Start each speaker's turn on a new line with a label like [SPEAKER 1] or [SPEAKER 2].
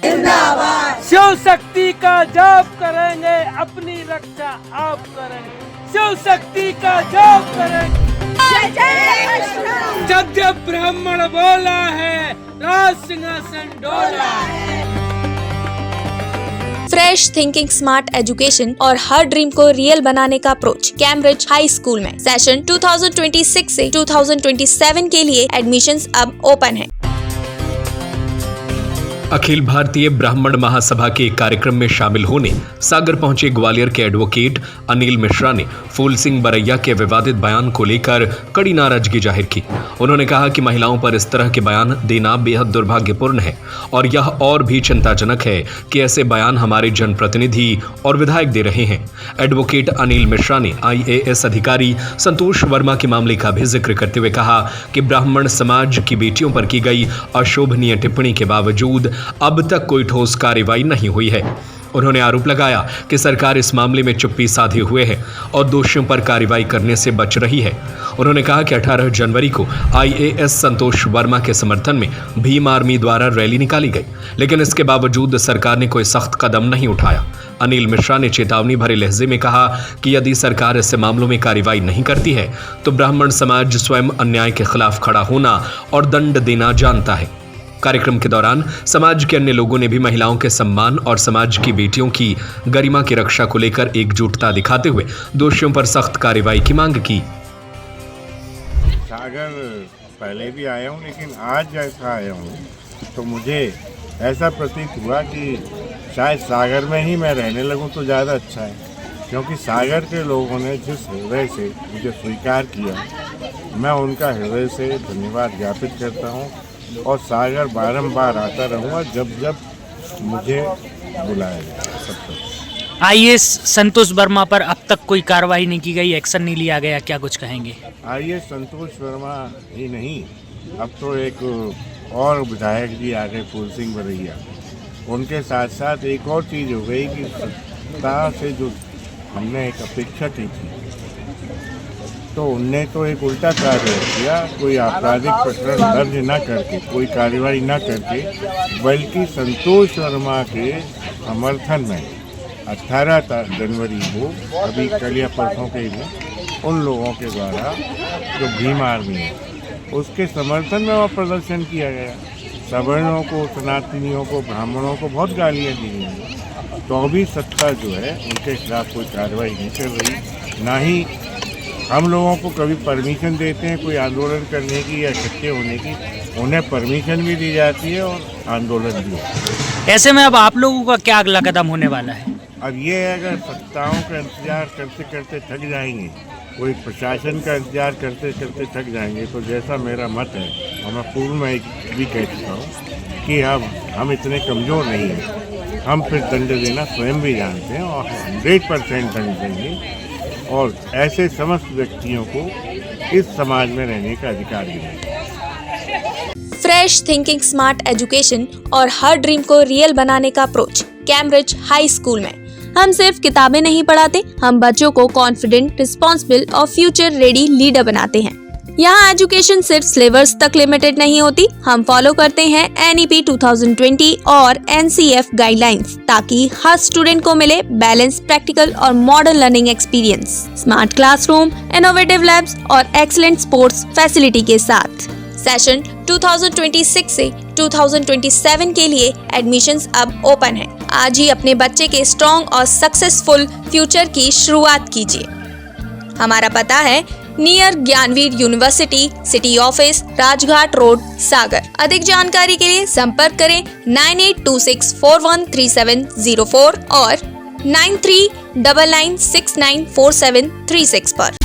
[SPEAKER 1] जिंदाबाद। शिव शक्ति का जाप करेंगे, अपनी रक्षा आप करेंगे। शिव शक्ति का जाप करेंगे। जब जब ब्राह्मण बोला है, राज सिंहासन डोला है।
[SPEAKER 2] फ्रेश थिंकिंग, स्मार्ट एजुकेशन और हर ड्रीम को रियल बनाने का अप्रोच कैम्ब्रिज हाई स्कूल में। सेशन 2026 से 2027 के लिए एडमिशंस अब ओपन है।
[SPEAKER 3] अखिल भारतीय ब्राह्मण महासभा के एक कार्यक्रम में शामिल होने सागर पहुंचे ग्वालियर के एडवोकेट अनिल मिश्रा ने फूल सिंह बरैया के विवादित बयान को लेकर कड़ी नाराजगी जाहिर की। उन्होंने कहा कि महिलाओं पर इस तरह के बयान देना बेहद दुर्भाग्यपूर्ण है और यह और भी चिंताजनक है कि ऐसे बयान हमारे जनप्रतिनिधि और विधायक दे रहे हैं। एडवोकेट अनिल मिश्रा ने IAS अधिकारी संतोष वर्मा के मामले का भी जिक्र करते हुए कहा कि ब्राह्मण समाज की बेटियों पर की गई अशोभनीय टिप्पणी के बावजूद अब तक कोई ठोस कार्रवाई नहीं हुई है। उन्होंने आरोप लगाया कि सरकार इस मामले में चुप्पी साधे हुए है और दोषियों पर कार्रवाई करने से बच रही है। उन्होंने कहा कि 18 जनवरी को IAS संतोष वर्मा के समर्थन में भीम आर्मी द्वारा रैली निकाली गई, लेकिन इसके बावजूद सरकार ने कोई सख्त कदम नहीं उठाया। अनिल मिश्रा ने चेतावनी भरे लहजे में कहा कि यदि सरकार ऐसे मामलों में कार्रवाई नहीं करती है तो ब्राह्मण समाज स्वयं अन्याय के खिलाफ खड़ा होना और दंड देना जानता है। कार्यक्रम के दौरान समाज के अन्य लोगों ने भी महिलाओं के सम्मान और समाज की बेटियों की गरिमा की रक्षा को लेकर एकजुटता दिखाते हुए दोषियों पर सख्त कार्रवाई की मांग की।
[SPEAKER 4] सागर पहले भी आया हूँ, लेकिन आज जैसा आया हूँ तो मुझे ऐसा प्रतीत हुआ कि शायद सागर में ही मैं रहने लगूँ तो ज़्यादा अच्छा है, क्योंकि सागर के लोगों ने जिस हृदय से मुझे स्वीकार किया, मैं उनका हृदय से धन्यवाद ज्ञापित करता हूँ और सागर बारंबार आता रहूँगा जब जब मुझे बुलाया जाए। सब तक
[SPEAKER 5] IAS संतोष वर्मा पर अब तक कोई कार्रवाई नहीं की गई, एक्शन नहीं लिया गया, क्या कुछ कहेंगे?
[SPEAKER 4] IAS संतोष वर्मा ही नहीं, अब तो एक और विधायक जी आ गए, फूल सिंह बरैया। उनके साथ साथ एक और चीज़ हो गई कि सत्ता से जो हमने एक अपेक्षा की थी तो उनने तो एक उल्टा कार्य किया। कोई आपराधिक प्रकरण दर्ज न करके, कोई कार्रवाई न करके, बल्कि संतोष वर्मा के समर्थन में 18 जनवरी को, अभी कल या परसों के दिन, उन लोगों के द्वारा जो भीम आर्मी है उसके समर्थन में वह प्रदर्शन किया गया। सवर्णों को, सनातनियों को, ब्राह्मणों को बहुत गालियाँ दी गई, तो भी सत्ता जो है उनके खिलाफ कोई कार्रवाई नहीं कर रही। ना ही हम लोगों को कभी परमिशन देते हैं कोई आंदोलन करने की या इकट्ठे होने की, उन्हें परमिशन भी दी जाती है और आंदोलन भी होता है।
[SPEAKER 5] ऐसे में अब आप लोगों का क्या अगला कदम होने वाला है?
[SPEAKER 4] अब ये अगर सत्ताओं का इंतजार करते करते थक जाएंगे, कोई प्रशासन का इंतजार करते करते थक जाएंगे, तो जैसा मेरा मत है और मैं पूर्व में भी कह चुका हूँ कि अब हम इतने कमज़ोर नहीं हैं, हम फिर दंड देना स्वयं भी जानते हैं और 100% दंड देंगे और ऐसे समस्त व्यक्तियों को इस समाज में रहने का अधिकार मिलेगा।
[SPEAKER 2] फ्रेश थिंकिंग, स्मार्ट एजुकेशन और हर ड्रीम को रियल बनाने का अप्रोच कैम्ब्रिज हाई स्कूल में। हम सिर्फ किताबें नहीं पढ़ाते, हम बच्चों को कॉन्फिडेंट, रिस्पॉन्सिबल और फ्यूचर रेडी लीडर बनाते हैं। यहाँ एजुकेशन सिर्फ सिलेबस तक लिमिटेड नहीं होती, हम फॉलो करते हैं NEP 2020 और NCF गाइडलाइंस, ताकि हर स्टूडेंट को मिले बैलेंस, प्रैक्टिकल और modern learning experience, smart classroom, innovative labs और एक्सीलेंट स्पोर्ट्स फैसिलिटी के साथ। सेशन 2026 से 2027 के लिए एडमिशंस अब ओपन है। आज ही अपने बच्चे के स्ट्रॉन्ग और सक्सेसफुल फ्यूचर की शुरुआत कीजिए। हमारा पता है near Gyanveer university, city office, Rajghat road, Sagar. अधिक जानकारी के लिए संपर्क करें 9826413704 और 9399694736 पर।